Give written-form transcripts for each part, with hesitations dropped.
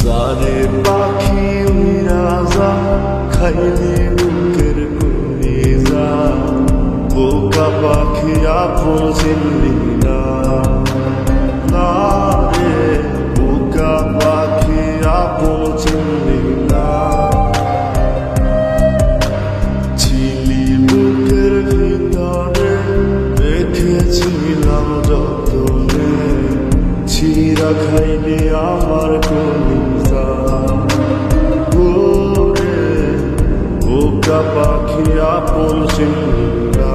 জানে পাখি উইরা যা খাইলে বুকের কলিজা, বোকা পাখি আপন চিনলি না, না রে বোকা পাখি আপন চিনলি না। ছিলি বুকের ভিতরে রেখেছিলাম যতনে, ছিঁড়া খাইলে আমার কলিজা, ওরে বোকা পাখি আপন চিনলি না।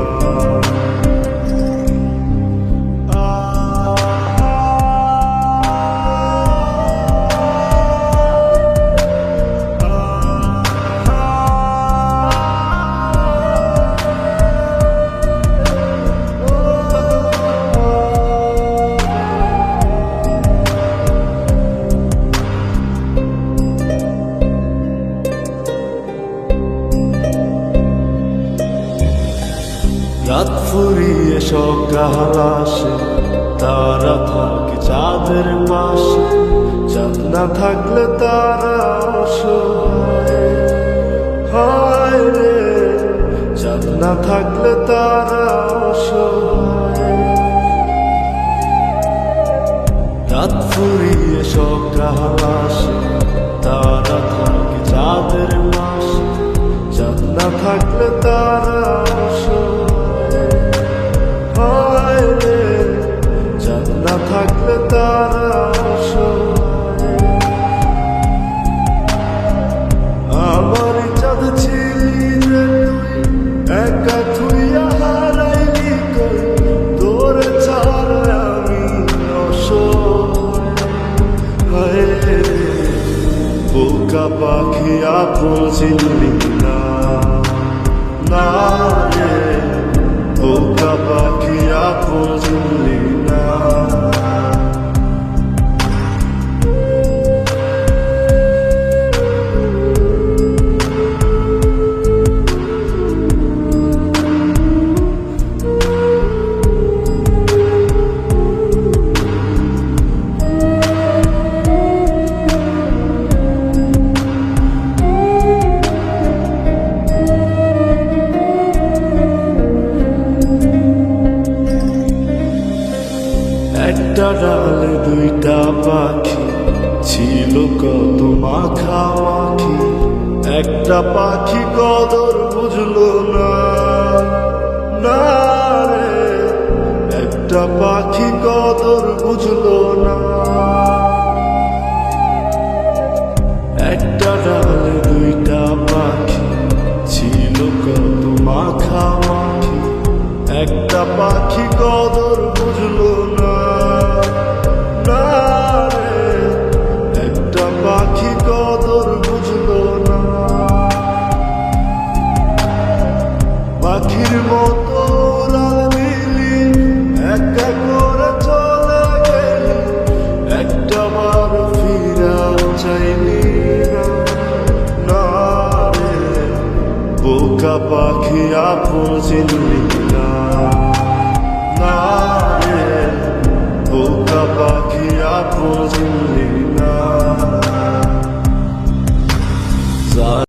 রাত ফুরিয়ে সকাল আসে, তারা থাকে চাঁদের পাশে, চাঁদ না থাকলে তারা অসহায়, হায় রে চাঁদ না থাকলে তারা অসহায়। রাত ফুরিয়ে সকাল আসে, তারা থাকে চাঁদের পাশে, চাঁদ না থাকলে তারা অসহায়, হায় রে চাঁদ না থাকলে তারা অসহায়। আমার চাঁদ ছিলি রে তুই, একা থুইয়া হারাইলি কই, তোর ছাড়া আমি অসহায়, হায় রে বোকা পাখি আপন চিনলি না, না রে বোকা পাখি আপন চিনলি না। একটা ডালে দুইটা পাখি ছিল কত মাখামাখি, একটা পাখি কদর বুঝলো না, না রে একটা পাখি কদর বুঝলো না। একটা ডালে দুইটা পাখি ছিল কত মাখামাখি, একটা পাখি কদর বুঝলো না, না রে একটা পাখি কদর বুঝলো না। পাখির মতো উড়াল দিলি, একা করে চলে গেলি, একটা বার ফিরা চাইলি না, না রে বোকা পাখি আপন চিনলি না, না রে বোকা পাখি আপন চিনলি না।